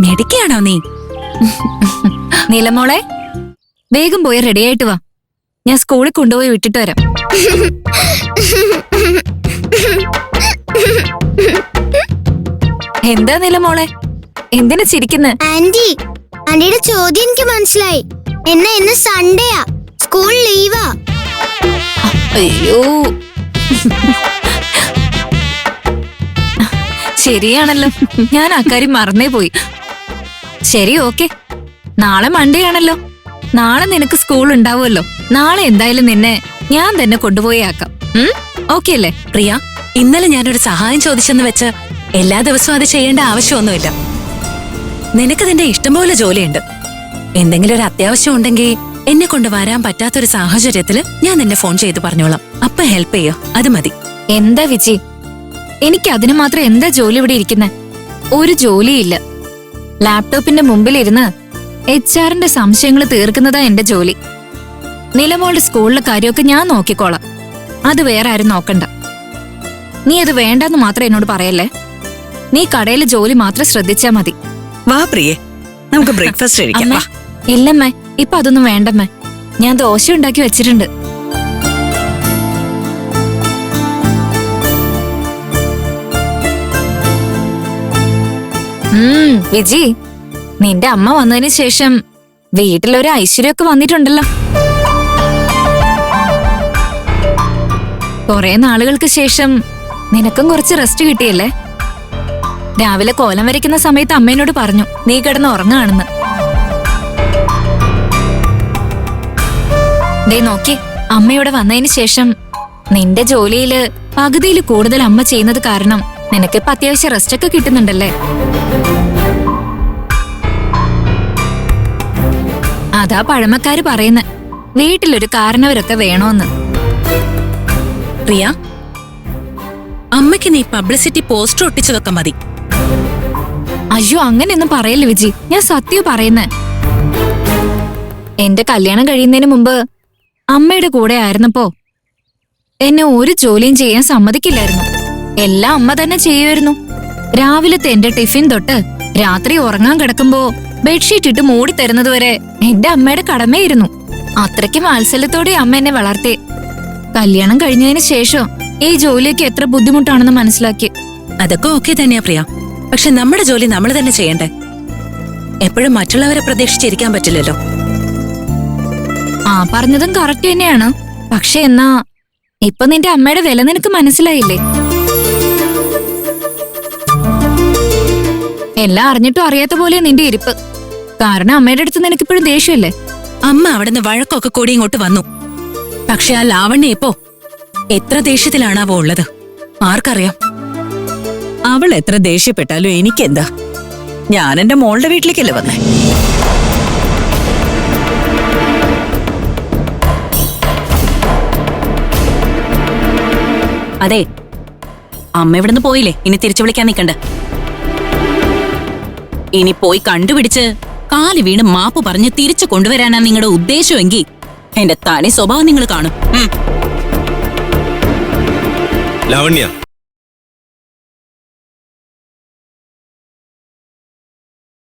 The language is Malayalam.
മെടിക്കാണോ നീ? നീലമോളെ, വേഗം പോയി റെഡി ആയിട്ട് വാ. ഞാൻ സ്കൂളിൽ കൊണ്ടുപോയി വിട്ടിട്ട് വരാം. എന്താ നീലമോളെ, എന്തിനാ ചിരിക്കുന്നെ? ആന്റി, ആന്റിയുടെ ചോദ്യം എനിക്ക് മനസ്സിലായി. ഇന്ന് സൺഡേയാ, സ്കൂൾ ലീവാ. അയ്യോ, ശരിയാണല്ലോ, ഞാൻ അക്കാര്യം മറന്നേ പോയി. ശരി, ഓക്കെ. നാളെ മൺഡേ ആണല്ലോ. നാളെ നിനക്ക് സ്കൂൾ ഉണ്ടാവുമല്ലോ. നാളെ എന്തായാലും നിന്നെ ഞാൻ തന്നെ കൊണ്ടുപോയി ആക്കാം. ഓക്കെ അല്ലേ? പ്രിയ, ഇന്നലെ ഞാനൊരു സഹായം ചോദിച്ചെന്ന് വെച്ച് എല്ലാ ദിവസവും അത് ചെയ്യേണ്ട ആവശ്യമൊന്നുമില്ല. നിനക്ക് നിന്റെ ഇഷ്ടംപോലെ ജോലിയുണ്ട്. എന്തെങ്കിലും ഒരു അത്യാവശ്യം ഉണ്ടെങ്കിൽ എന്നെ കൊണ്ട് വരാൻ പറ്റാത്തൊരു സാഹചര്യത്തില് ഞാൻ നിന്നെ ഫോൺ ചെയ്ത് പറഞ്ഞോളാം. അപ്പൊ ഹെൽപ്പ് ചെയ്യോ, അത് മതി. എന്താ വിജി, എനിക്ക് അതിന് മാത്രം എന്താ ജോലി ഇവിടെ ഇരിക്കുന്നെ? ഒരു ജോലിയില്ല. ലാപ്ടോപ്പിന്റെ മുമ്പിലിരുന്ന് HR-ന്റെ സംശയങ്ങൾ തീർക്കുന്നതാ എന്റെ ജോലി. നിലമോളുടെ സ്കൂളിലെ കാര്യമൊക്കെ ഞാൻ നോക്കിക്കോളാം. അത് വേറെ ആരും നോക്കണ്ട. നീ അത് വേണ്ടെന്ന് മാത്രം എന്നോട് പറയല്ലേ. നീ കടയിലെ ജോലി മാത്രം ശ്രദ്ധിച്ചാ മതി. വാ പ്രിയേ, നമുക്ക് ബ്രേക്ക്ഫാസ്റ്റ് കഴിക്കാം. ഇല്ലമ്മേ, ഇപ്പൊ അതൊന്നും വേണ്ടമ്മേ. ഞാൻ ദോശ ഉണ്ടാക്കി വെച്ചിട്ടുണ്ട്. വിജി, നിന്റെ അമ്മ വന്നതിന് ശേഷം വീട്ടിലൊരു ഐശ്വര്യമൊക്കെ വന്നിട്ടുണ്ടല്ലോ. കുറെ നാളുകൾക്ക് ശേഷം നിനക്കും കുറച്ച് റെസ്റ്റ് കിട്ടിയല്ലേ? രാവിലെ കോലം വരയ്ക്കുന്ന സമയത്ത് അമ്മേനോട് പറഞ്ഞു നീ കിടന്ന് ഉറങ്ങാണെന്ന്. ദേ നോക്കി, അമ്മയോടെ വന്നതിന് ശേഷം നിന്റെ ജോലിയില് പകുതിയിൽ കൂടുതൽ അമ്മ ചെയ്യുന്നത് കാരണം നിനക്കിപ്പോ അത്യാവശ്യം റെസ്റ്റ് ഒക്കെ കിട്ടുന്നുണ്ടല്ലേ? അതാ പഴമക്കാര് പറയുന്ന വീട്ടിലൊരു കാരണവരൊക്കെ വേണോന്ന്. പ്രിയ, അമ്മയ്ക്ക് നീ പബ്ലിസിറ്റി പോസ്റ്റർ ഒട്ടിച്ചതൊക്കെ മതി. അയ്യോ, അങ്ങനെയൊന്നും പറയല്ലേ വിജി, ഞാൻ സത്യം പറയുന്നേ. എന്റെ കല്യാണം കഴിയുന്നതിന് മുമ്പ് അമ്മയുടെ കൂടെ ആയിരുന്നപ്പോ എന്നെ ഒരു ജോലിയും ചെയ്യാൻ സമ്മതിക്കില്ലായിരുന്നു. എല്ലാം അമ്മ തന്നെ ചെയ്യുമായിരുന്നു. രാവിലത്തെ എന്റെ ടിഫിൻ തൊട്ട് രാത്രി ഉറങ്ങാൻ കിടക്കുമ്പോ ബെഡ്ഷീറ്റ് ഇട്ട് മൂടി തരുന്നതുവരെ എന്റെ അമ്മയുടെ കടമയായിരുന്നു. അത്രയ്ക്ക് വാത്സല്യത്തോടെ അമ്മ എന്നെ വളർത്തി. കല്യാണം കഴിഞ്ഞതിന് ശേഷം ഈ ജോലിയൊക്കെ എത്ര ബുദ്ധിമുട്ടാണെന്ന് മനസ്സിലാക്കി. അതൊക്കെ ഓക്കെ തന്നെയാ പ്രിയ, പക്ഷെ നമ്മുടെ ജോലി നമ്മൾ തന്നെ ചെയ്യണ്ടേ. എപ്പോഴും മറ്റുള്ളവരെ പ്രതീക്ഷിച്ചിരിക്കാൻ പറ്റില്ലല്ലോ. പറഞ്ഞതും കറക്റ്റ് തന്നെയാണ്. പക്ഷെ എന്നാ ഇപ്പൊ നിന്റെ അമ്മയുടെ വില നിനക്ക് മനസ്സിലായില്ലേ? എല്ലാം അറിഞ്ഞിട്ടും അറിയാത്ത പോലെ നിന്റെ ഇരിപ്പ്. കാരണം അമ്മയുടെ അടുത്ത് നിനക്കിപ്പോഴും ദേഷ്യമല്ലേ? അമ്മ അവിടുന്ന് വഴക്കൊക്കെ കൂടി ഇങ്ങോട്ട് വന്നു. പക്ഷെ ആ ലാവണ്യ ഇപ്പോ എത്ര ദേഷ്യത്തിലാണാവോ ഉള്ളത് ആർക്കറിയാം. അവൾ എത്ര ദേഷ്യപ്പെട്ടാലും എനിക്കെന്താ? ഞാൻ എന്റെ മോളുടെ വീട്ടിലേക്കല്ലേ വന്നേ. അതെ, അമ്മ ഇവിടുന്ന് പോയില്ലേ, ഇനി തിരിച്ചു വിളിക്കാൻ നിക്കണ്ട. ഇനി പോയി കണ്ടുപിടിച്ച് കാല് വീണ് മാപ്പ് പറഞ്ഞ് തിരിച്ചു കൊണ്ടുവരാനാ നിങ്ങളുടെ ഉദ്ദേശമെങ്കിൽ എന്റെ തനി സ്വഭാവം നിങ്ങൾ കാണും. ലാവണ്യ,